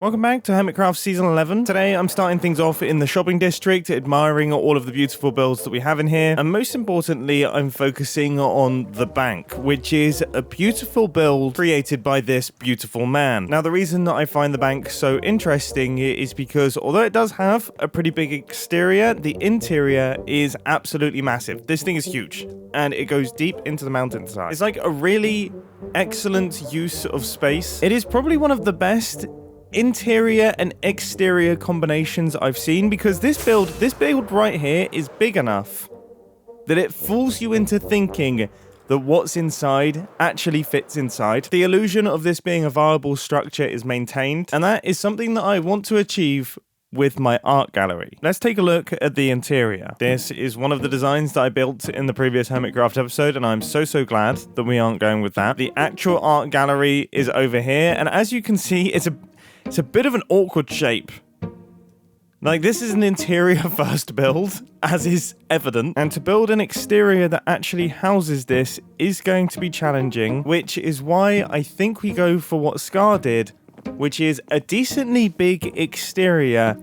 Welcome back to Hermitcraft Season 11. Today I'm starting things off in the shopping district, admiring all of the beautiful builds that we have in here, and most importantly I'm focusing on the bank, which is a beautiful build created by this beautiful man. Now the reason that I find the bank so interesting is because although it does have a pretty big exterior, the interior is absolutely massive. This thing is huge, and it goes deep into the mountainside. It's like a really excellent use of space. It is probably one of the best interior and exterior combinations I've seen, because this build right here is big enough that it fools you into thinking that what's inside actually fits inside. The illusion of this being a viable structure is maintained, and that is something that I want to achieve with my art gallery. Let's take a look at the interior. This is one of the designs that I built in the previous Hermitcraft episode, and I'm so glad that we aren't going with that. The actual art gallery is over here, and as you can see, it's a bit of an awkward shape. Like, this is an interior first build, as is evident, and to build an exterior that actually houses this is going to be challenging, which is why I think we go for what Scar did, which is a decently big exterior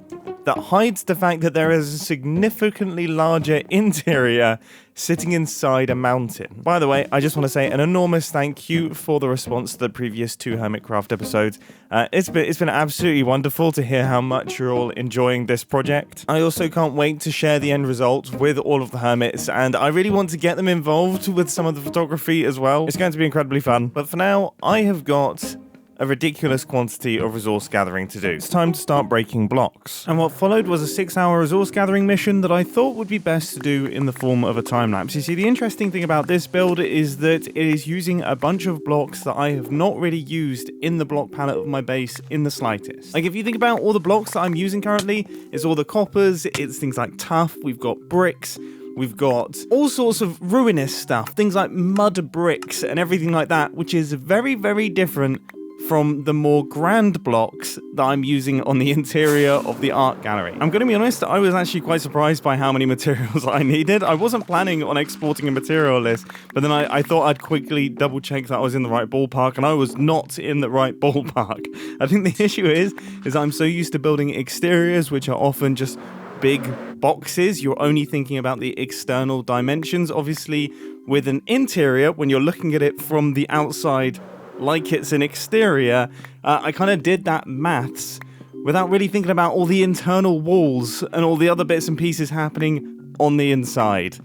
that hides the fact that there is a significantly larger interior sitting inside a mountain. By the way, I just want to say an enormous thank you for the response to the previous two Hermitcraft episodes. It's been absolutely wonderful to hear how much you're all enjoying this project. I also can't wait to share the end result with all of the hermits, and I really want to get them involved with some of the photography as well. It's going to be incredibly fun. But for now, I have got a ridiculous quantity of resource gathering to do. It's time to start breaking blocks. And what followed was a 6-hour resource gathering mission that I thought would be best to do in the form of a time lapse. You see, the interesting thing about this build is that it is using a bunch of blocks that I have not really used in the block palette of my base in the slightest. Like, if you think about all the blocks that I'm using currently, it's all the coppers, it's things like tuff, we've got bricks, we've got all sorts of ruinous stuff, things like mud bricks and everything like that, which is very different from the more grand blocks that I'm using on the interior of the art gallery. I'm going to be honest, I was actually quite surprised by how many materials I needed. I wasn't planning on exporting a material list, but then I thought I'd quickly double check that I was in the right ballpark, and I was not in the right ballpark. I think the issue is I'm so used to building exteriors, which are often just big boxes. You're only thinking about the external dimensions. Obviously, with an interior, when you're looking at it from the outside like it's an exterior, I kind of did that maths without really thinking about all the internal walls and all the other bits and pieces happening on the inside.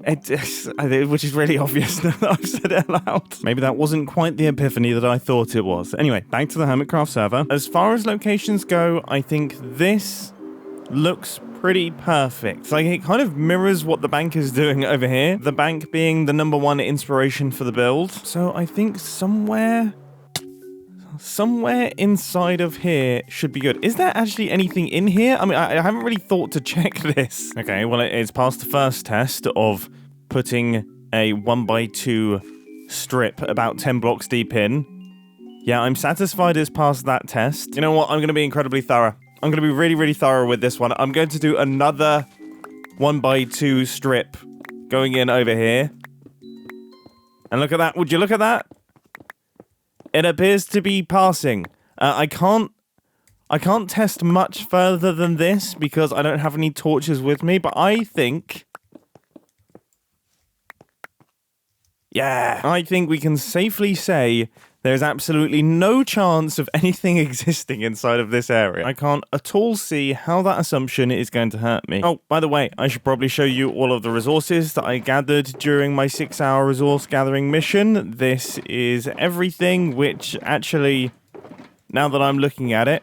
Which is really obvious now that I've said it aloud. Maybe that wasn't quite the epiphany that I thought it was. Anyway, back to the Hermitcraft server. As far as locations go, I think this looks pretty perfect. Like, it kind of mirrors what the bank is doing over here. The bank being the #1 inspiration for the build. So I think somewhere inside of here should be good. Is there actually anything in here? I mean, I haven't really thought to check this. Okay, well, it's passed the first test of putting a 1x2 strip about 10 blocks deep in. Yeah, I'm satisfied it's passed that test. You know what? I'm going to be incredibly thorough. I'm going to be really thorough with this one. I'm going to do another 1x2 strip going in over here. And look at that. Would you look at that? It appears to be passing. I can't test much further than this because I don't have any torches with me, but I think... yeah, I think we can safely say there's absolutely no chance of anything existing inside of this area. I can't at all see how that assumption is going to hurt me. Oh, by the way, I should probably show you all of the resources that I gathered during my 6-hour resource gathering mission. This is everything, which actually, now that I'm looking at it,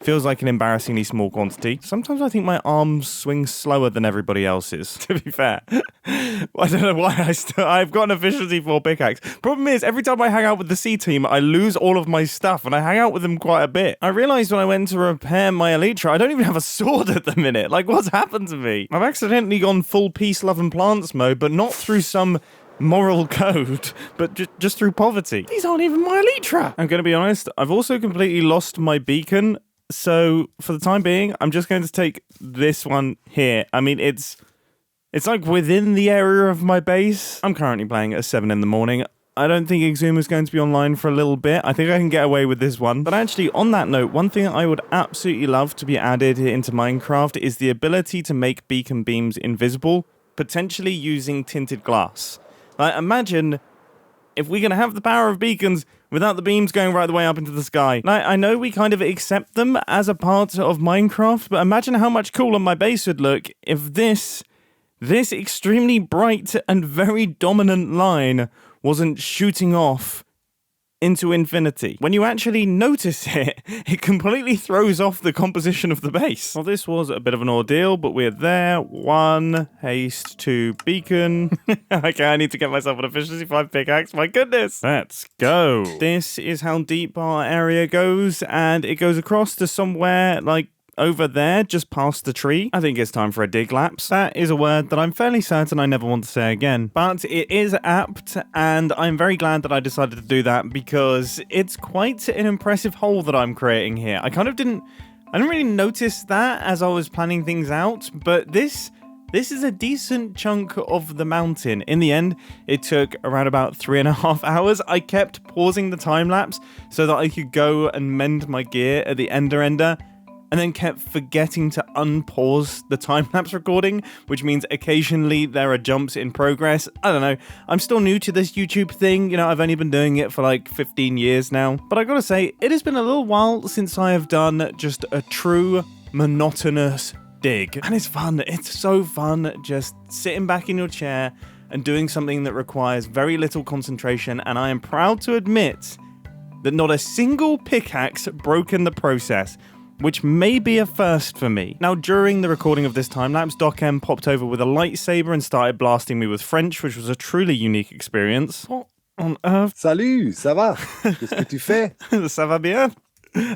feels like an embarrassingly small quantity. Sometimes I think my arms swing slower than everybody else's, to be fair. I don't know why I've got an efficiency 4 pickaxe. Problem is, every time I hang out with the C team, I lose all of my stuff, and I hang out with them quite a bit. I realized when I went to repair my Elytra, I don't even have a sword at the minute. Like, what's happened to me? I've accidentally gone full peace, love, and plants mode, but not through some moral code, but just through poverty. These aren't even my Elytra. I'm going to be honest, I've also completely lost my beacon. So, for the time being, I'm just going to take this one here. I mean, it's like within the area of my base. I'm currently playing at 7 in the morning. I don't think Exhuma's going to be online for a little bit. I think I can get away with this one. But actually, on that note, one thing I would absolutely love to be added into Minecraft is the ability to make beacon beams invisible, potentially using tinted glass. Like, imagine if we're going to have the power of beacons without the beams going right the way up into the sky. Now, I know we kind of accept them as a part of Minecraft, but imagine how much cooler my base would look if this extremely bright and very dominant line wasn't shooting off into infinity. When you actually notice it, it completely throws off the composition of the base. Well, this was a bit of an ordeal, but we're there. 1, haste, 2, beacon. Okay, I need to get myself an efficiency 5 pickaxe. My goodness. Let's go. This is how deep our area goes, and it goes across to somewhere like over there, just past the tree. I think it's time for a dig lapse. That is a word that I'm fairly certain I never want to say again. But it is apt, and I'm very glad that I decided to do that because it's quite an impressive hole that I'm creating here. I didn't really notice that as I was planning things out, but this is a decent chunk of the mountain. In the end, it took around about 3.5 hours. I kept pausing the time lapse so that I could go and mend my gear at the ender, and then kept forgetting to unpause the time-lapse recording, which means occasionally there are jumps in progress. I don't know. I'm still new to this YouTube thing. You know, I've only been doing it for like 15 years now. But I gotta say, it has been a little while since I have done just a true monotonous dig. And it's fun. It's so fun just sitting back in your chair and doing something that requires very little concentration. And I am proud to admit that not a single pickaxe broke in the process, which may be a first for me. Now, during the recording of this time-lapse, Doc M popped over with a lightsaber and started blasting me with French, which was a truly unique experience. What on earth? Salut, ça va? Qu'est-ce que tu fais? Ça va bien?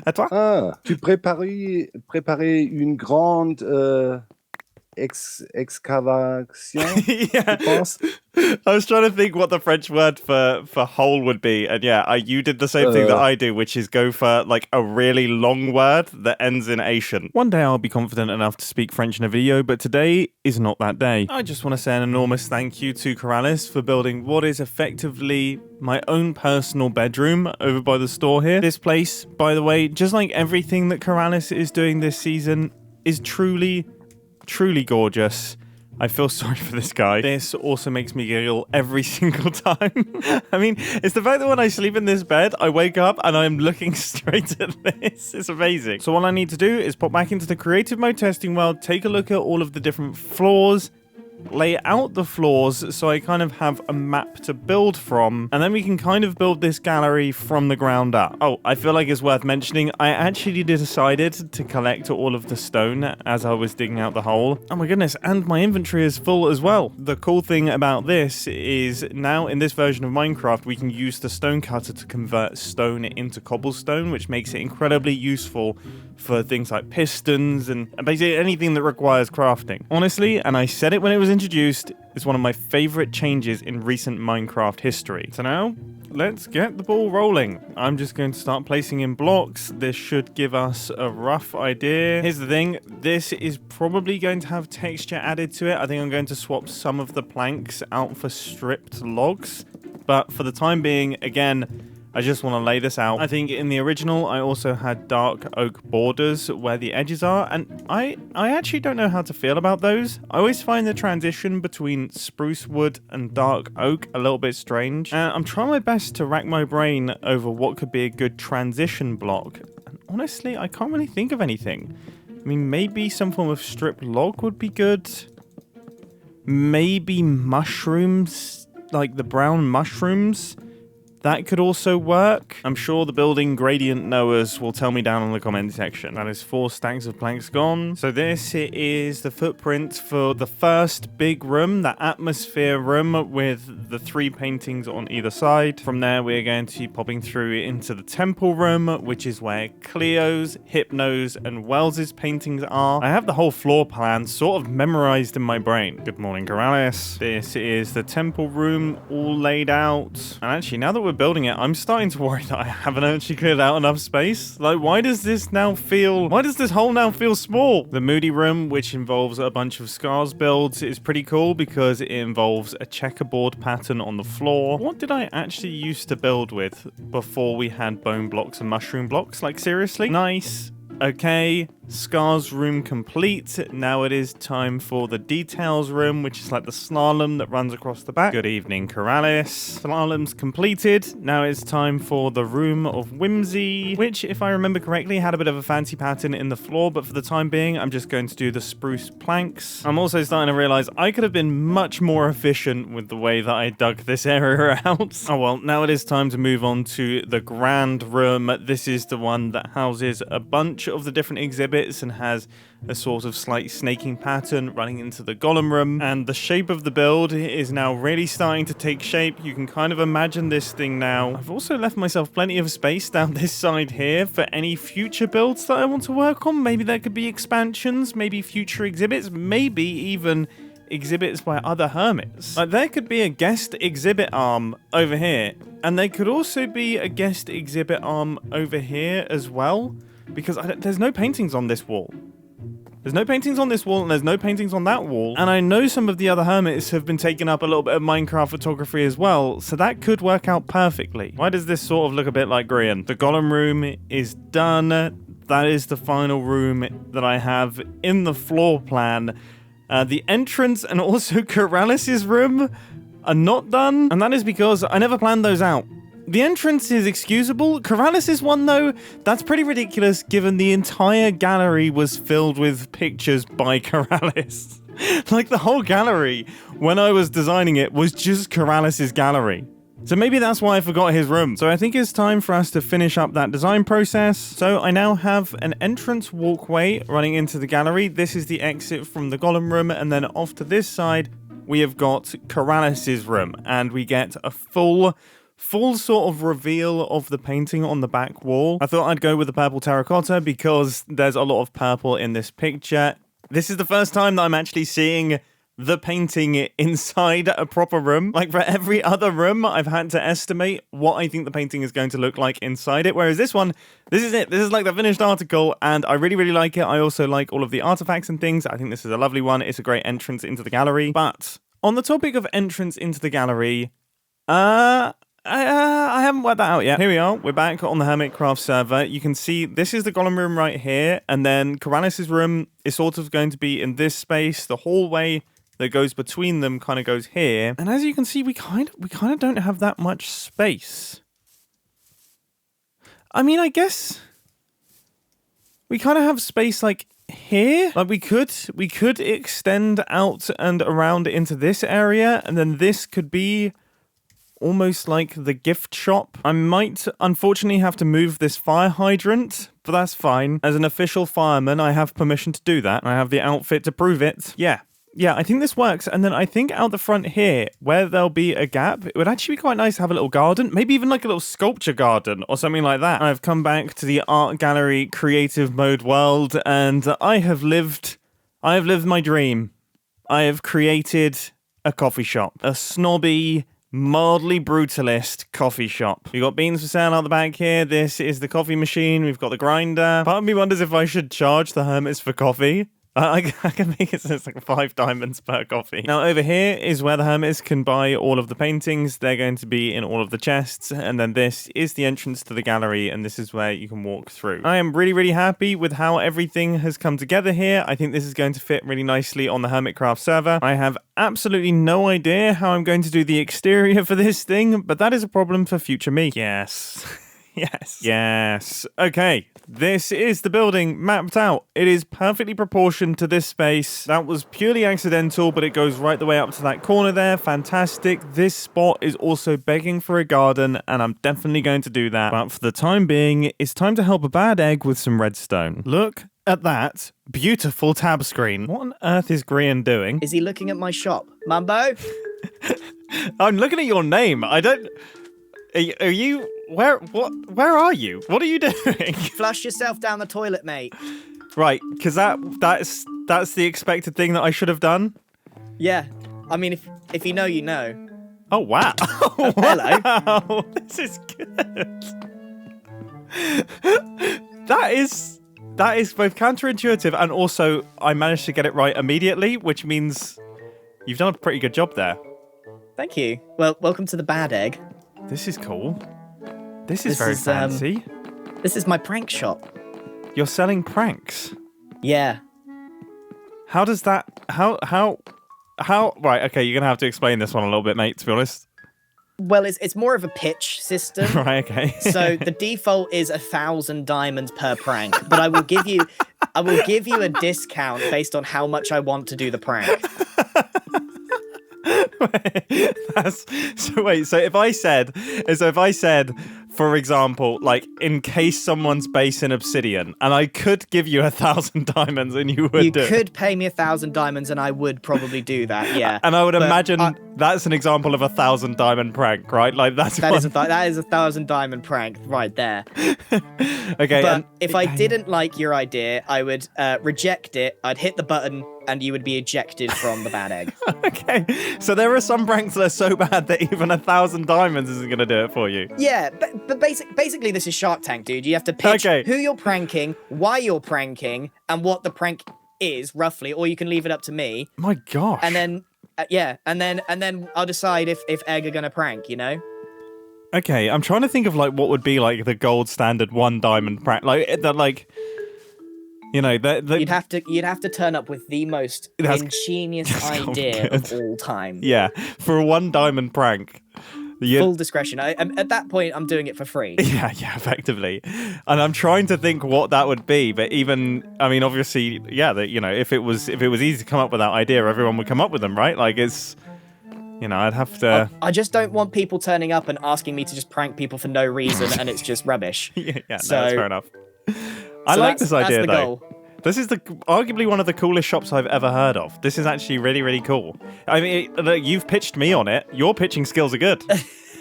À toi? Ah, tu préparais une grande excavation, Yeah. je pense. I was trying to think what the French word for hole would be, and yeah, you did the same thing that I do, which is go for like a really long word that ends in Asian. One day I'll be confident enough to speak French in a video, but today is not that day. I just want to say an enormous thank you to Corrales for building what is effectively my own personal bedroom over by the store here. This place, by the way, just like everything that Corrales is doing this season, is truly gorgeous. I feel sorry for this guy. This also makes me giggle every single time. I mean, it's the fact that when I sleep in this bed, I wake up and I'm looking straight at this. It's amazing. So all I need to do is pop back into the creative mode testing world, take a look at all of the different floors, lay out the floors so I kind of have a map to build from, and then we can kind of build this gallery from the ground up. Oh, I feel like it's worth mentioning, I actually decided to collect all of the stone as I was digging out the hole. Oh my goodness, and my inventory is full as well. The cool thing about this is now in this version of Minecraft, we can use the stone cutter to convert stone into cobblestone, which makes it incredibly useful for things like pistons and basically anything that requires crafting. Honestly, and I said it when it was introduced, it's one of my favorite changes in recent Minecraft history. So now, let's get the ball rolling. I'm just going to start placing in blocks. This should give us a rough idea. Here's the thing, this is probably going to have texture added to it. I think I'm going to swap some of the planks out for stripped logs. But for the time being, again, I just want to lay this out. I think in the original, I also had dark oak borders where the edges are, and I actually don't know how to feel about those. I always find the transition between spruce wood and dark oak a little bit strange. I'm trying my best to rack my brain over what could be a good transition block. And honestly, I can't really think of anything. I mean, maybe some form of stripped log would be good. Maybe mushrooms, like the brown mushrooms. That could also work. I'm sure the building gradient knowers will tell me down in the comment section. That is 4 stacks of planks gone. So this is the footprint for the first big room, the atmosphere room with the 3 paintings on either side. From there, we're going to be popping through into the temple room, which is where Cleo's, Hypno's, and Wells's paintings are. I have the whole floor plan sort of memorized in my brain. Good morning, Corrales. This is the temple room all laid out. And actually, now that we're we're building it, I'm starting to worry that I haven't actually cleared out enough space. Like, why does this hole now feel small? The Moody room, which involves a bunch of scars builds, is pretty cool because it involves a checkerboard pattern on the floor. What did I actually used to build with before we had bone blocks and mushroom blocks? Like, seriously? Nice. Okay, Scars room complete. Now it is time for the details room, which is like the slalom that runs across the back. Good evening, Corrales. Slalom's completed. Now it's time for the room of whimsy, which, if I remember correctly, had a bit of a fancy pattern in the floor, but for the time being, I'm just going to do the spruce planks. I'm also starting to realize I could have been much more efficient with the way that I dug this area out. Oh well, now it is time to move on to the grand room. This is the one that houses a bunch of the different exhibits and has a sort of slight snaking pattern running into the golem room, and the shape of the build is now really starting to take shape. You can kind of imagine this thing now. I've also left myself plenty of space down this side here for any future builds that I want to work on. Maybe there could be expansions, maybe future exhibits, maybe even exhibits by other hermits. Like, there could be a guest exhibit arm over here, and there could also be a guest exhibit arm over here as well, because there's no paintings on this wall. There's no paintings on this wall, and there's no paintings on that wall. And I know some of the other hermits have been taking up a little bit of Minecraft photography as well, so that could work out perfectly. Why does this sort of look a bit like Grian? The golem room is done. That is the final room that I have in the floor plan. The entrance and also Corrales' room are not done, and that is because I never planned those out. The entrance is excusable. Corrales' one, though, that's pretty ridiculous given the entire gallery was filled with pictures by Corrales. Like, the whole gallery, when I was designing it, was just Corrales' gallery. So maybe that's why I forgot his room. So I think it's time for us to finish up that design process. So I now have an entrance walkway running into the gallery. This is the exit from the golem room, and then off to this side, we have got Corrales' room, and we get a full sort of reveal of the painting on the back wall. I thought I'd go with the purple terracotta because there's a lot of purple in this picture. This is the first time that I'm actually seeing the painting inside a proper room. Like, for every other room, I've had to estimate what I think the painting is going to look like inside it. Whereas this one, this is it. This is like the finished article, and I really, really like it. I also like all of the artifacts and things. I think this is a lovely one. It's a great entrance into the gallery. But on the topic of entrance into the gallery, I haven't worked that out yet. Here we are. We're back on the Hermitcraft server. You can see this is the golem room right here, and then Corrales' room is sort of going to be in this space. The hallway that goes between them kind of goes here. And as you can see, we kind of don't have that much space. I mean, I guess we kind of have space like here. Like, we could extend out and around into this area, and then this could be almost like the gift shop. I might unfortunately have to move this fire hydrant, but that's fine. As an official fireman, I have permission to do that. I have the outfit to prove it. Yeah, I think this works. And then I think out the front here, where there'll be a gap, it would actually be quite nice to have a little garden, maybe even like a little sculpture garden or something like that. I've come back to the art gallery creative mode world, and I have lived my dream. I have created a coffee shop, a snobby, mildly brutalist coffee shop. We've got beans for sale out the back here. This is the coffee machine. We've got the grinder. Part of me wonders if I should charge the hermits for coffee. I can make it so it's like 5 diamonds per coffee. Now, over here is where the hermits can buy all of the paintings. They're going to be in all of the chests. And then this is the entrance to the gallery, and this is where you can walk through. I am really, really happy with how everything has come together here. I think this is going to fit really nicely on the Hermitcraft server. I have absolutely no idea how I'm going to do the exterior for this thing, but that is a problem for future me. Yes. Yes. Okay. This is the building mapped out. It is perfectly proportioned to this space. That was purely accidental, but it goes right the way up to that corner there. Fantastic. This spot is also begging for a garden, and I'm definitely going to do that. But for the time being, it's time to help a bad egg with some redstone. Look at that beautiful tab screen. What on earth is Grian doing? Is he looking at my shop? Mumbo? I'm looking at your name. I don't... Are you... Where are you? What are you doing? Flush yourself down the toilet, mate. Right, because that's the expected thing that I should have done. Yeah, I mean, if you know, you know. Oh, wow. Oh, Hello. wow. This is good. That is both counterintuitive and also I managed to get it right immediately, which means you've done a pretty good job there. Thank you. Well, welcome to the Bad Egg. This is cool. This is very fancy. This is my prank shop. You're selling pranks. Yeah. How does that... How... Right, okay, you're going to have to explain this one a little bit, mate, to be honest. Well, it's more of a pitch system. Right, okay. So the default is 1,000 diamonds per prank, but I will give you a discount based on how much I want to do the prank. So if I said, for example, like in case someone's base in obsidian, and I could give you 1,000 diamonds, and you would. You could pay me 1,000 diamonds, and I would probably do that. Yeah. And I would imagine that's an example of 1,000 diamond prank, right? Like that is a 1,000 diamond prank right there. Okay. But if I didn't like your idea, I would reject it. I'd hit the button, and you would be ejected from the Bad Egg. Okay. So there are some pranks that are so bad that even 1,000 diamonds isn't going to do it for you. Yeah, but basically this is Shark Tank, dude. You have to pitch who you're pranking, why you're pranking, and what the prank is roughly, or you can leave it up to me. My gosh. And then and then I'll decide if Egg are gonna prank. You know. Okay, I'm trying to think of like what would be like the gold standard 1 diamond prank, like that, like. You know, you'd have to turn up with the most ingenious idea of all time. Yeah, for a 1 diamond prank. Full discretion. At that point, I'm doing it for free. Yeah, effectively. And I'm trying to think what that would be, but obviously, yeah, that if it was easy to come up with that idea, everyone would come up with them, right? Like it's, I'd have to. I just don't want people turning up and asking me to just prank people for no reason, and it's just rubbish. Yeah, that's fair enough. I like this idea, though. Goal. This is arguably one of the coolest shops I've ever heard of. This is actually really, really cool. I mean, you've pitched me on it. Your pitching skills are good.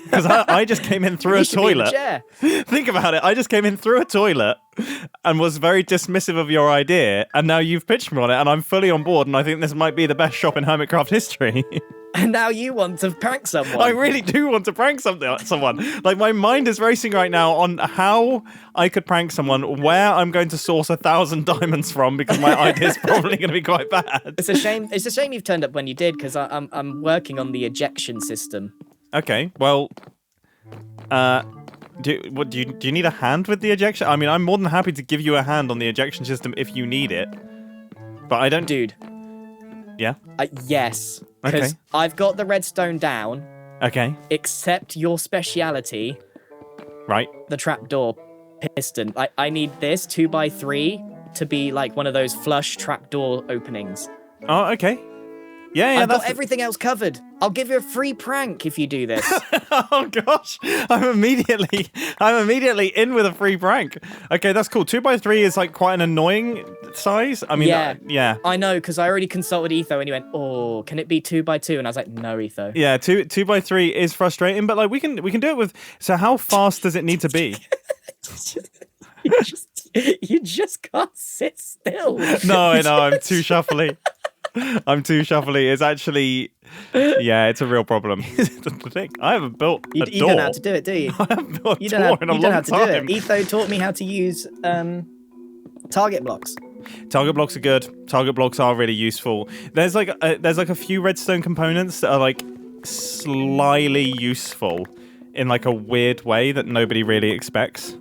Because I just came in through a toilet. Think about it. I just came in through a toilet and was very dismissive of your idea. And now you've pitched me on it, and I'm fully on board. And I think this might be the best shop in Hermitcraft history. And now you want to prank someone. I really do want to prank someone. Like, my mind is racing right now on how I could prank someone, where I'm going to source 1,000 diamonds from, because my idea is probably going to be quite bad. It's a shame you've turned up when you did, because I'm working on the ejection system. Okay, well, do you need a hand with the ejection? I mean, I'm more than happy to give you a hand on the ejection system if you need it, but I don't. Dude. Yeah. Yes. Because I've got the redstone down. Okay. Except your speciality. Right. The trapdoor piston. I need this 2x3 to be like one of those flush trapdoor openings. Oh, okay. Yeah, I've got everything else covered. I'll give you a free prank if you do this. Oh gosh, I'm immediately in with a free prank. Okay, that's cool. 2x3 is like quite an annoying size. I mean, yeah. I know, because I already consulted Etho and he went, "Oh, can it be 2x2?" And I was like, "No, Etho." Yeah, 2x3 is frustrating, but like we can do it with. So how fast does it need to be? You just can't sit still. No, I know. I'm too shuffly. It's actually, it's a real problem. The thing, I haven't built a door. You don't know how to do it, do you? I haven't built a door in a long time. Do it. Etho taught me how to use target blocks. Target blocks are good. Target blocks are really useful. There's like a few redstone components that are like slyly useful in like a weird way that nobody really expects.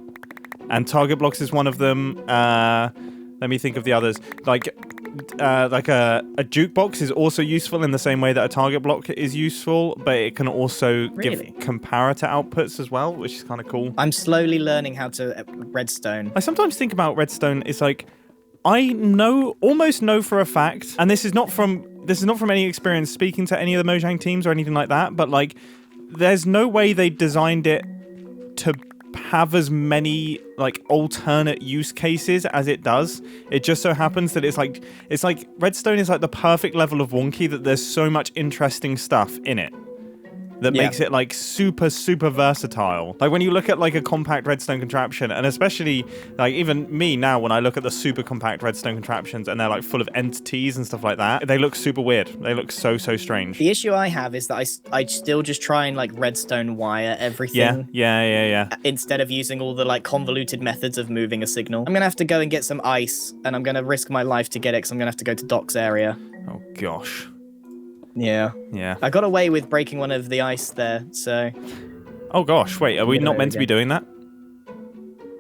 And target blocks is one of them. Let me think of the others. Like a jukebox is also useful in the same way that a target block is useful, but it can also give comparator outputs as well, which is kind of cool. I'm slowly learning how to redstone. I sometimes think about redstone. It's like I almost know for a fact, and this is not from any experience speaking to any of the Mojang teams or anything like that, but like there's no way they designed it to have as many like alternate use cases as it does. It just so happens that it's like redstone is like the perfect level of wonky that there's so much interesting stuff in it. that makes it like super, super versatile. Like when you look at like a compact redstone contraption, and especially like even me now when I look at the super compact redstone contraptions and they're like full of entities and stuff like that, they look super weird. They look so, so strange. The issue I have is that I still just try and like redstone wire everything. Yeah. Instead of using all the like convoluted methods of moving a signal. I'm gonna have to go and get some ice, and I'm gonna risk my life to get it because I'm gonna have to go to Doc's area. Oh gosh. Yeah. I got away with breaking one of the ice there, so... Oh gosh, wait, are we not meant to be doing that?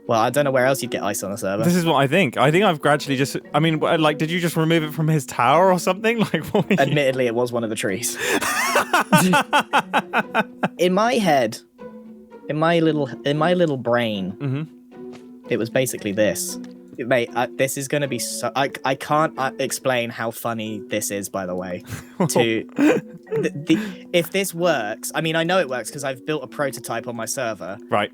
Well, I don't know where else you'd get ice on a server. This is what I think. I think I've gradually just... I mean, like, did you just remove it from his tower or something? Like, what were you... Admittedly, it was one of the trees. In my head, in my little brain, it was basically this. Mate, this is going to be so... I can't explain how funny this is, by the way. If this works... I mean, I know it works because I've built a prototype on my server. Right.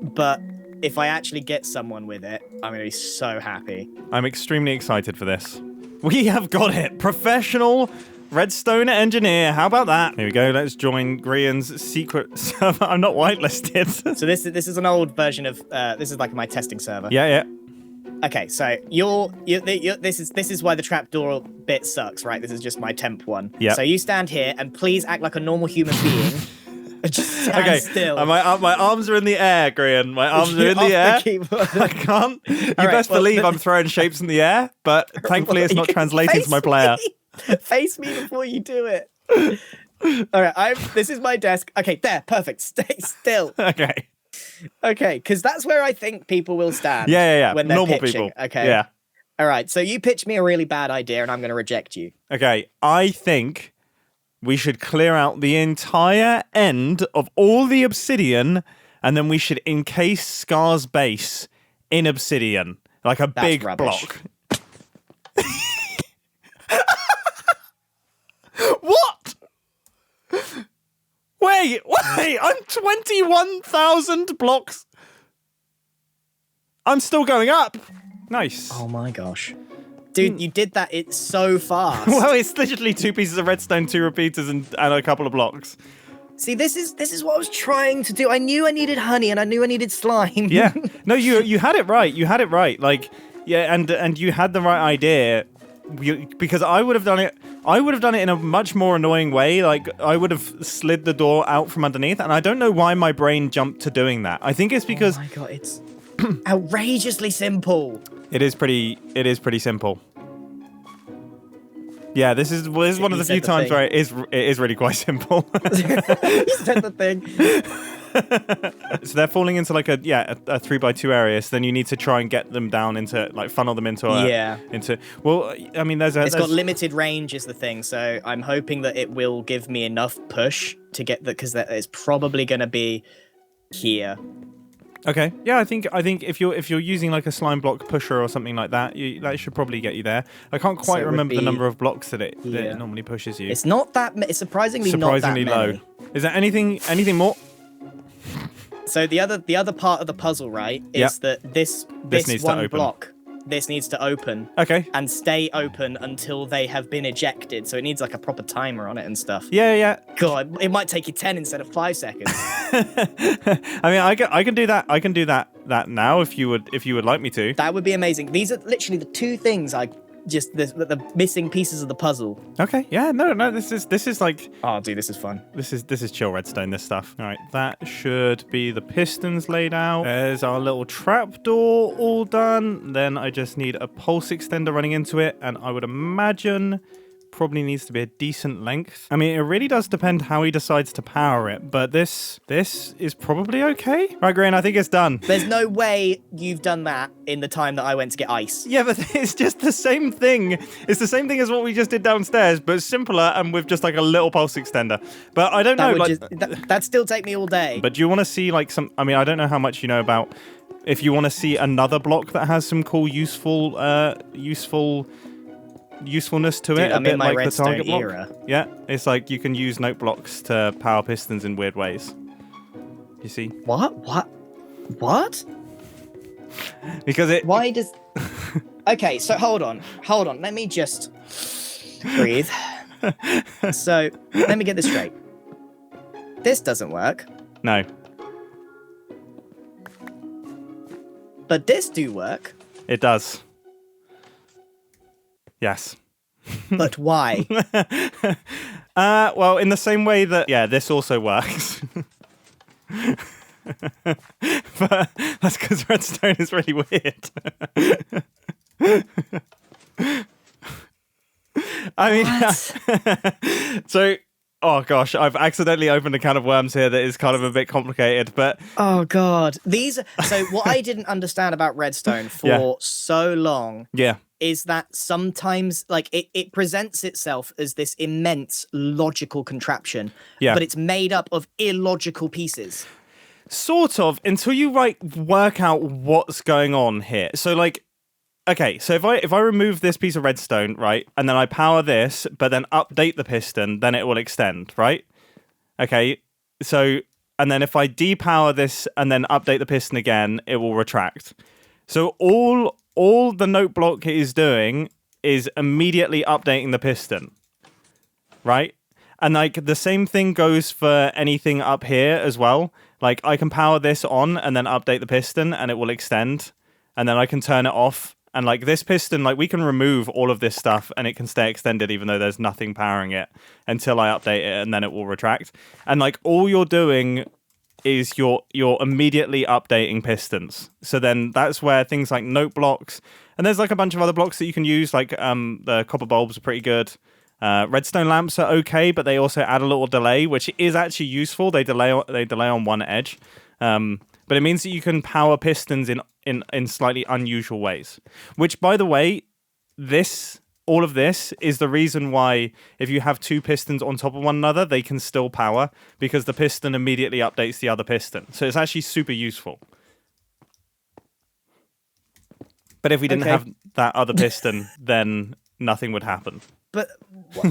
But if I actually get someone with it, I'm going to be so happy. I'm extremely excited for this. We have got it! Professional redstone engineer. How about that? Here we go. Let's join Grian's secret server. I'm not whitelisted. So this is an old version of... this is like my testing server. Yeah. Okay, so this is why the trapdoor bit sucks, right? This is just my temp one. Yeah. So you stand here and please act like a normal human being. Just stand still. My arms are in the air, Grian. My arms are in the air. I can't. You best believe I'm throwing shapes in the air, but thankfully it's not translating to my player. Face me before you do it. All right, this is my desk. Okay, there, perfect. Stay still. Okay, because that's where I think people will stand. Yeah. When they're normal pitching. people. Okay. Yeah. All right, so you pitch me a really bad idea and I'm going to reject you. Okay, I think we should clear out the entire end of all the obsidian and then we should encase Scar's base in obsidian. Like a big block. What? Wait, I'm 21,000 blocks. I'm still going up. Nice. Oh my gosh. Dude, you did that so fast. Well, it's literally 2 pieces of redstone, 2 repeaters, and a couple of blocks. See, this is what I was trying to do. I knew I needed honey and I knew I needed slime. Yeah. No, you had it right. You had it right. Like, yeah, and you had the right idea. Because I would have done it in a much more annoying way. Like, I would have slid the door out from underneath, and I don't know why my brain jumped to doing that. I think it's because... Oh my god, it's outrageously simple. It is pretty simple. Yeah, this is one of the few times where it is really quite simple. You said the thing. So they're falling into like a 3x2 area. So then you need to try and get them down into funnel them into well, I mean, it's got limited range is the thing. So I'm hoping that it will give me enough push to get because it's probably going to be here. Okay, yeah, I think if you're using like a slime block pusher or something like that, that should probably get you there. I can't quite remember the number of blocks that it normally pushes you. It's not that. It's surprisingly not that many. Low. Is there anything more? So the other part of the puzzle, right, is that this one block, this needs to open. Okay. And stay open until they have been ejected. So it needs like a proper timer on it and stuff. Yeah. God, it might take you 10 instead of 5 seconds. I mean, I can do that. I can do that now if you would like me to. That would be amazing. These are literally the 2 things the missing pieces of the puzzle. Okay, yeah, no, this is like... Oh, dude, this is fun. This is chill redstone, this stuff. All right, that should be the pistons laid out. There's our little trapdoor all done. Then I just need a pulse extender running into it, and I would imagine probably needs to be a decent length. I mean, it really does depend how he decides to power it, but this is probably okay. Right, Grian, I think it's done. There's no way you've done that in the time that I went to get ice. Yeah, but it's just the same thing. It's the same thing as what we just did downstairs, but simpler and with just like a little pulse extender. But I don't know. That'd still take me all day. But do you want to see like some... I mean, I don't know how much you know about... If you want to see another block that has some cool, usefulness to it, I'm a bit in my like the target block. era. Yeah, it's like you can use note blocks to power pistons in weird ways. You see? What? Because it... Why does... Okay, so hold on. Let me just breathe. So, let me get this straight. This doesn't work. No. But this do work. It does. Yes. But why? Well, in the same way that, yeah, this also works. But that's because redstone is really weird. I mean, so, oh gosh, I've accidentally opened a can of worms here that is kind of a bit complicated, but... Oh god. So what I didn't understand about redstone for so long is that sometimes, like, it presents itself as this immense logical contraption, but it's made up of illogical pieces. Sort of, until you, like, work out what's going on here. So, like, okay, so if I remove this piece of redstone, right, and then I power this, but then update the piston, then it will extend, right? Okay, so, and then if I depower this and then update the piston again, it will retract. So all the note block is doing is immediately updating the piston, right? And, like, the same thing goes for anything up here as well. Like, I can power this on and then update the piston and it will extend. And then I can turn it off. And, like, this piston, like, we can remove all of this stuff and it can stay extended even though there's nothing powering it until I update it and then it will retract. And, like, all you're doing is you're immediately updating pistons. So then that's where things like note blocks, and there's, like, a bunch of other blocks that you can use, like the copper bulbs are pretty good. Redstone lamps are okay, but they also add a little delay, which is actually useful. They delay on one edge. But it means that you can power pistons in slightly unusual ways. Which, by the way, all of this is the reason why if you have two pistons on top of one another, they can still power, because the piston immediately updates the other piston. So it's actually super useful. But if we didn't have that other piston, then nothing would happen. But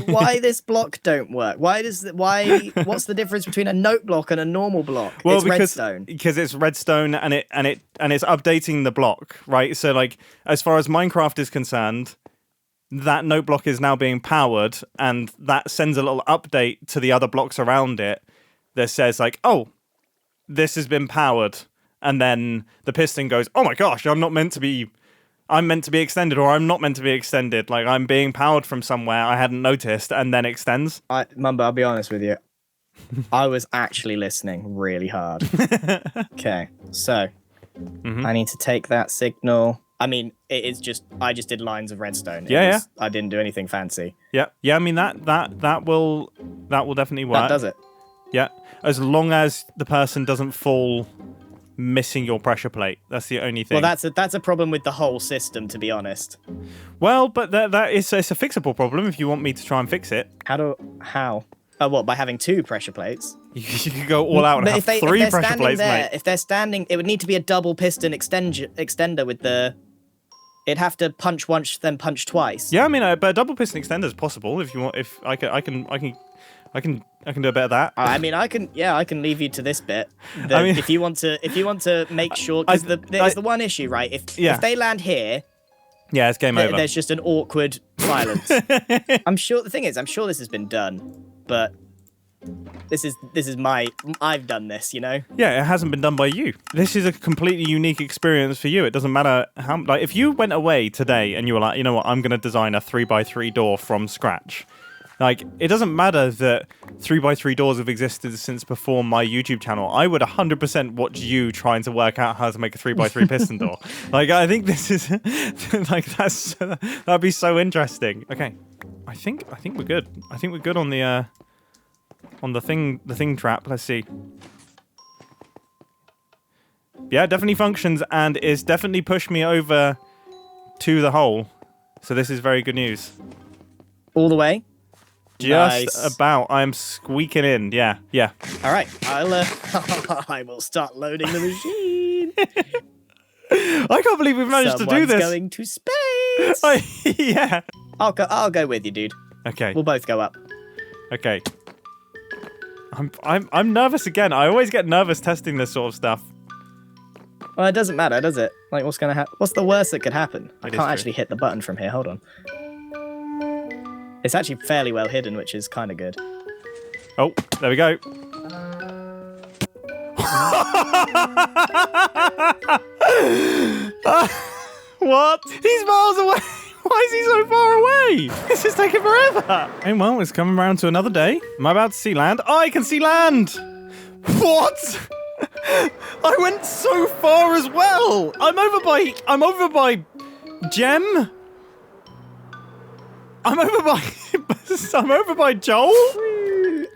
why this block don't work? What's the difference between a note block and a normal block? Well, it's redstone. Because it's redstone and it's updating the block, right? So, like, as far as Minecraft is concerned, that note block is now being powered, and that sends a little update to the other blocks around it that says, like, oh, this has been powered. And then the piston goes, oh my gosh, I'm meant to be extended, or I'm not meant to be extended. Like, I'm being powered from somewhere I hadn't noticed, and then extends. Mumbo, I'll be honest with you. I was actually listening really hard. Okay, so I need to take that signal. I mean, I just did lines of redstone. I didn't do anything fancy. Yeah. I mean, that will definitely work. That does it. Yeah, as long as the person doesn't fall missing your pressure plate. That's the only thing. Well, that's a problem with the whole system, to be honest. Well, but it's a fixable problem if you want me to try and fix it. How? Oh, what, by having two pressure plates? You could go all out and have three pressure plates, mate. If they're standing, it would need to be a double piston extender with the... It'd have to punch once, then punch twice. Yeah, I mean, but a double piston extender is possible if you want. If I can do a bit of that. I mean, I can leave you to this bit. If you want to make sure, because there's the one issue, right? If they land here, yeah, it's game over. There's just an awkward silence. I'm sure this has been done, but this is I've done this, you know? Yeah, it hasn't been done by you. This is a completely unique experience for you. It doesn't matter how, like, if you went away today and you were like, you know what, I'm going to design a 3x3 door from scratch. Like, it doesn't matter that 3x3 doors have existed since before my YouTube channel. I would 100% watch you trying to work out how to make a 3x3 piston door. Like, I think this is, like, that'd be so interesting. Okay, I think we're good. I think we're good on the thing trap. Let's see. Yeah, it definitely functions, and it's definitely pushed me over to the hole. So this is very good news. All the way? Just about. I'm squeaking in. Yeah. All right. I will start loading the machine. I can't believe we've managed to do this. Someone's going to space. Yeah. I'll go with you, dude. Okay. We'll both go up. Okay. I'm nervous again. I always get nervous testing this sort of stuff. Well, it doesn't matter, does it? Like, what's gonna happen? What's the worst that could happen? I can't actually hit the button from here. Hold on. It's actually fairly well hidden, which is kind of good. Oh, there we go. What? He's miles away. Why is he so far away? This is taking forever. Hey, well, it's coming around to another day. Am I about to see land? Oh, I can see land. What? I went so far as well. I'm over by Gem. I'm over by Joel.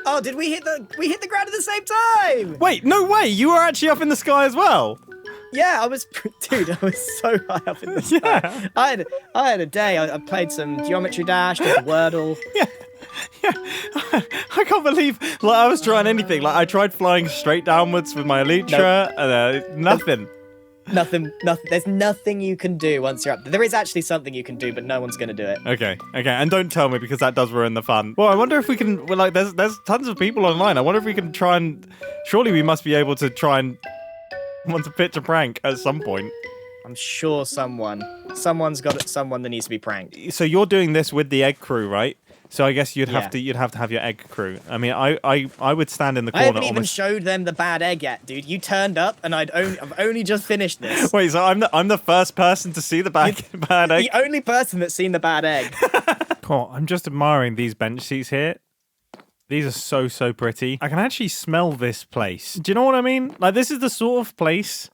Oh, did we hit the ground at the same time? Wait, no way. You were actually up in the sky as well. Yeah, I was so high up in the sky. Yeah. I had a day. I played some Geometry Dash, did Wordle. Yeah. I can't believe I was trying anything. I tried flying straight downwards with my Elytra, and nothing. Nothing. There's nothing you can do once you're up there. There is actually something you can do, but no one's going to do it. Okay, and don't tell me because that does ruin the fun. Well, I wonder if we can. Well, there's tons of people online. I wonder if we can try and. Surely we must be able to try and. Want to pitch a prank at some point. I'm sure someone's got someone that needs to be pranked. So you're doing this with the egg crew, right? So I guess you'd have to have your egg crew. I mean, I would stand in the corner. I haven't even showed them the bad egg yet, dude. You turned up, and I've only just finished this. Wait, so I'm the first person to see the bad egg. The only person that's seen the bad egg. Cool. I'm just admiring these bench seats here. These are so pretty. I can actually smell this place. Do you know what I mean? Like, this is the sort of place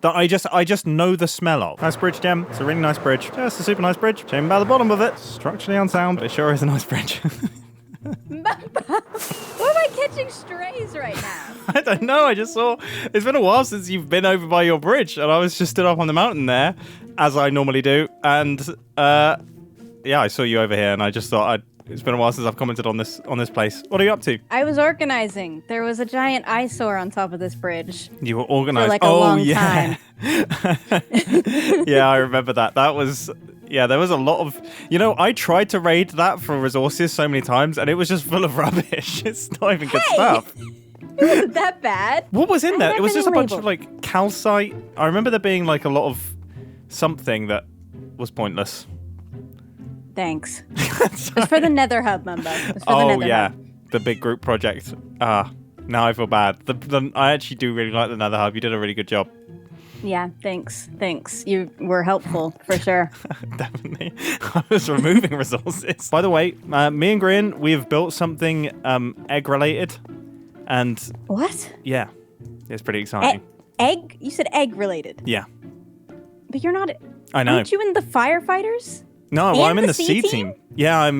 that I just know the smell of. Nice bridge, Gem. It's a really nice bridge. Yeah, it's a super nice bridge. Shame about the bottom of it. Structurally unsound, but it sure is a nice bridge. Why am I catching strays right now? I don't know. I just saw... It's been a while since you've been over by your bridge, and I was just stood up on the mountain there, as I normally do, and, yeah, I saw you over here, and I just thought it's been a while since I've commented on this place. What are you up to? I was organizing. There was a giant eyesore on top of this bridge. You were organized. For like a long time. Yeah, I remember that. That was... Yeah, there was a lot of... You know, I tried to raid that for resources so many times, and it was just full of rubbish. It's not even good stuff. It wasn't that bad. What was in there? It was just a bunch labeled. of, like, calcite. I remember there being, like, a lot of something that was pointless. Thanks. It's for the Nether Hub, Mumbo. It's for the Nether yeah. Hub. The big group project. Now I feel bad. I actually do really like the Nether Hub. You did a really good job. Yeah, thanks. You were helpful, for sure. Definitely. I was removing resources. By the way, me and Grian, we have built something egg-related. And... What? Yeah. It's pretty exciting. Egg? You said egg-related. Yeah. But you're not... I know. Aren't you in the firefighters? No, well, I'm in the C C-team. Yeah,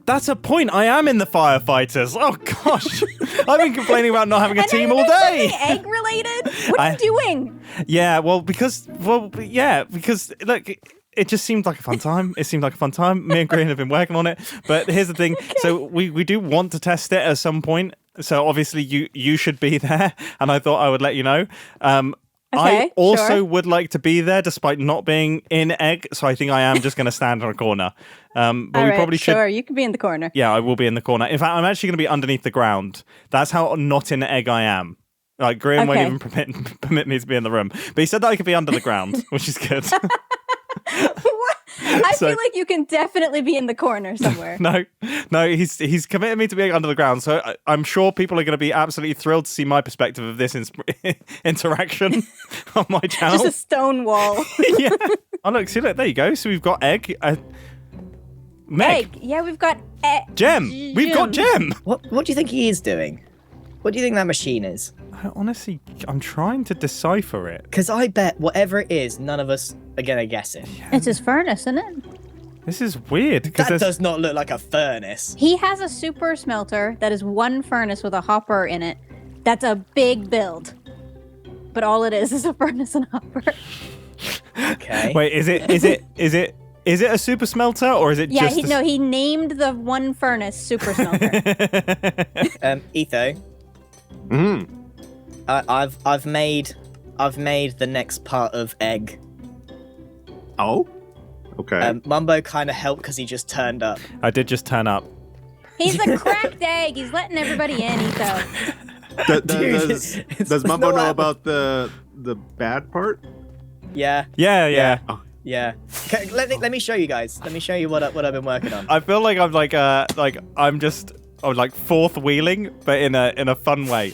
That's a point. I am in the firefighters. Oh, gosh. I've been complaining about not having a team all day. Egg-related? What are you doing? Yeah, because, look, it just seemed like a fun time. It seemed like a fun time. Me and Grian have been working on it. But here's the thing. Okay. So we do want to test it at some point. So obviously you should be there. And I thought I would let you know. I also would like to be there despite not being in egg, so I think I am just going to stand on a corner. But we probably should... Sure, you can be in the corner. Yeah, I will be in the corner. In fact, I'm actually going to be underneath the ground. That's how not in egg I am. Like, Grian won't even permit me to be in the room. But he said that I could be under the ground, which is good. What? I feel like you can definitely be in the corner somewhere. No, he's committed me to being under the ground, so I'm sure people are going to be absolutely thrilled to see my perspective of this interaction on my channel. Just a stone wall. Yeah. Oh, look, there you go. So we've got egg. Meg. Egg. Yeah, we've got Gem. We've got Gem. What do you think he is doing? What do you think that machine is? I'm trying to decipher it. Because I bet whatever it is, none of us are going to guess it. Yeah. It's his furnace, isn't it? This is weird. That does not look like a furnace. He has a super smelter that is one furnace with a hopper in it. That's a big build. But all it is a furnace and hopper. Okay. Wait, is it a super smelter or is it just... Yeah, he named the one furnace super smelter. Etho. I've made the next part of egg. Oh? Okay. Mumbo kind of helped because he just turned up. I did just turn up. He's a cracked egg. He's letting everybody in, Etho. Does Mumbo know about the bad part? Yeah. Yeah. Oh. Yeah. Okay, let me show you guys. Let me show you what I've been working on. I feel like I'm like I'm just fourth wheeling, but in a fun way.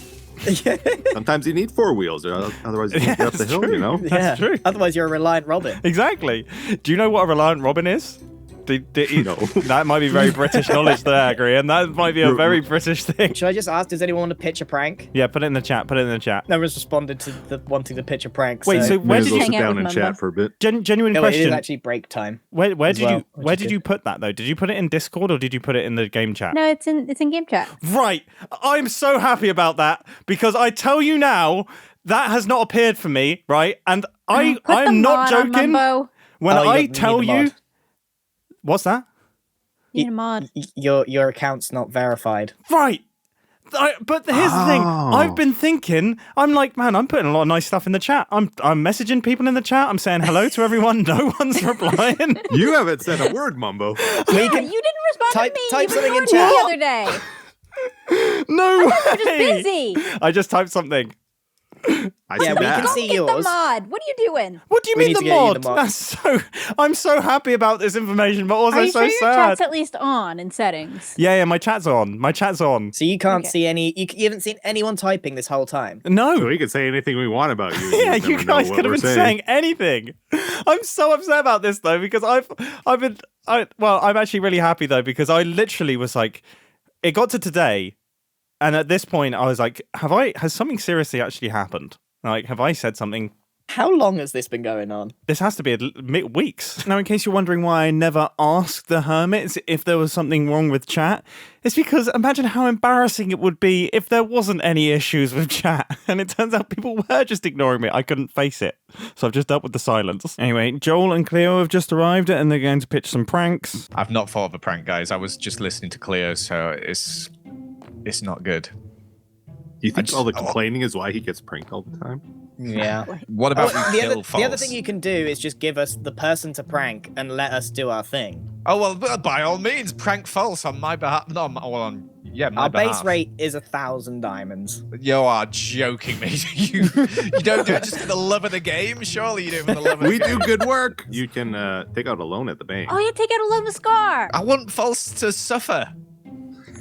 Sometimes you need 4 wheels, or otherwise you can't get up the hill, true. you know? That's true. Otherwise, you're a reliant Robin. Exactly. Do you know what a reliant Robin is? No. That might be very British knowledge there, Grian. That might be a very British thing. Should I just ask, does anyone want to pitch a prank? Yeah, put it in the chat. Put it in the chat. No one's responded to the wanting to pitch a prank. Wait, so May where as did well you sit hang out down with and Mumbo? chat for a bit. genuine No, it is question? actually break time. Where did well, you which where is did good. you put that though? Did you put it in Discord or did you put it in the game chat? No, it's in game chat. Right. I'm so happy about that because I tell you now that has not appeared for me, right? And Put the I'm not mod on joking Mumbo. when Oh, I you tell need a you mod. what's that? You need a mod. Your account's not verified. Right. But here's the thing. Oh. I've been thinking. I'm like, man, I'm putting a lot of nice stuff in the chat. I'm messaging people in the chat. I'm saying hello to everyone. No one's replying. You haven't said a word, Mumbo. We You can didn't respond type- to me. type You something in ignored me chat. the other day. No You're just way. busy. I just typed something. I Yeah, see we that. can see Get the yours. mod. What are you doing? What do you We mean need the to get you mod? the mod. That's so. I'm so happy about this information, but also Are you so sure your sad. chat's at least on in settings? Yeah, my chat's on. My chat's on. So you can't Okay. see any. You haven't seen anyone typing this whole time. No. We could say anything we want about you. Yeah, You'd you never know guys what could have we're been saying anything. I'm so upset about this though because I'm actually really happy though because I literally was like, it got to today, and at this point I was like, has something seriously actually happened? Like, have I said something? How long has this been going on? This has to be weeks. Now, in case you're wondering why I never asked the hermits if there was something wrong with chat, it's because imagine how embarrassing it would be if there wasn't any issues with chat. And it turns out people were just ignoring me. I couldn't face it. So I've just dealt with the silence. Anyway, Joel and Cleo have just arrived and they're going to pitch some pranks. I've not thought of a prank, guys. I was just listening to Cleo, so it's not good. Do you think just- all the complaining is why he gets pranked all the time? Yeah. What about Oh, we the kill other False? thing you can do is just give us the person to prank and let us do our thing. Oh well, by all means, prank False on my behalf. No, my Our behalf. base rate is 1,000 diamonds. You are joking me. you don't do it just for the love of the game. Surely you do it for the love of the We game. do good work. You can take out a loan at the bank. Oh, yeah, take out a loan with Scar. I want False to suffer.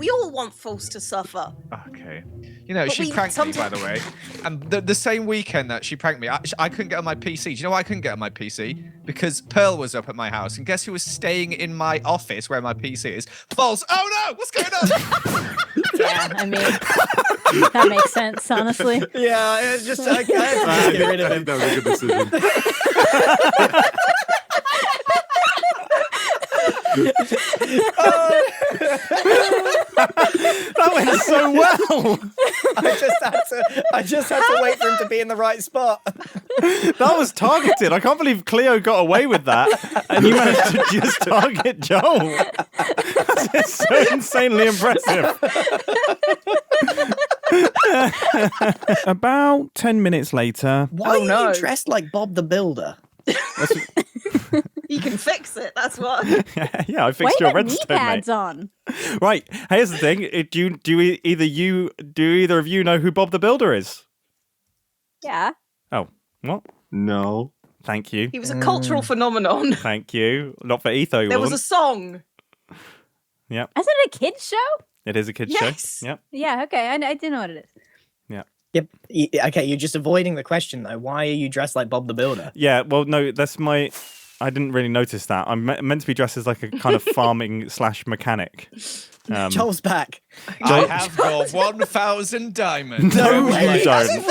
We all want False to suffer. Okay. You know, But she we pranked me, by sometimes- the way. And the same weekend that she pranked me, I couldn't get on my PC. Do you know why I couldn't get on my PC? Because Pearl was up at my house. And guess who was staying in my office where my PC is? False. Oh no! What's going on? Yeah, I mean, that makes sense, honestly. Yeah, it's just I had to just get rid of I him. think that was a good decision. That went so well. I just had to wait for him to be in the right spot. That was targeted. I can't believe Cleo got away with that. And you managed to just target Joel. That's so insanely impressive. About 10 minutes later. Why Oh, are no. you dressed like Bob the Builder? He can fix it, that's what. Yeah, I Why fixed you your got knee redstone, mate. pads on? Right, here's the thing. Do either of you know who Bob the Builder is? Yeah. Oh, what? No. Thank you. He was a cultural phenomenon. Thank you. Not for Etho, he There was wasn't. a song. Yep, Isn't it a kid's show? it is a kid's Yes. show. Yep. Yeah, okay. I didn't know what it is. Yep. Okay, you're just avoiding the question though. Why are you dressed like Bob the Builder? Yeah, well, no, that's my... I didn't really notice that. I'm meant to be dressed as like a kind of farming / mechanic. Joel's back. I have your 1,000 diamonds. No, Where would you like- don't.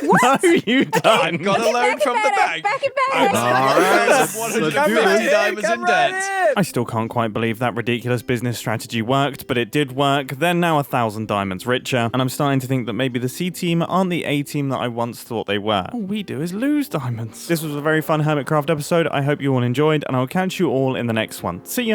No, you I've don't. got a loan Back from it the back, bank. back it I'm back. All right, let's 150 do it. diamonds in debt. I still can't quite believe that ridiculous business strategy worked, but it did work. They're now 1,000 diamonds richer, and I'm starting to think that maybe the C team aren't the A team that I once thought they were. All we do is lose diamonds. This was a very fun Hermitcraft episode. I hope you all enjoyed, and I'll catch you all in the next one. See ya!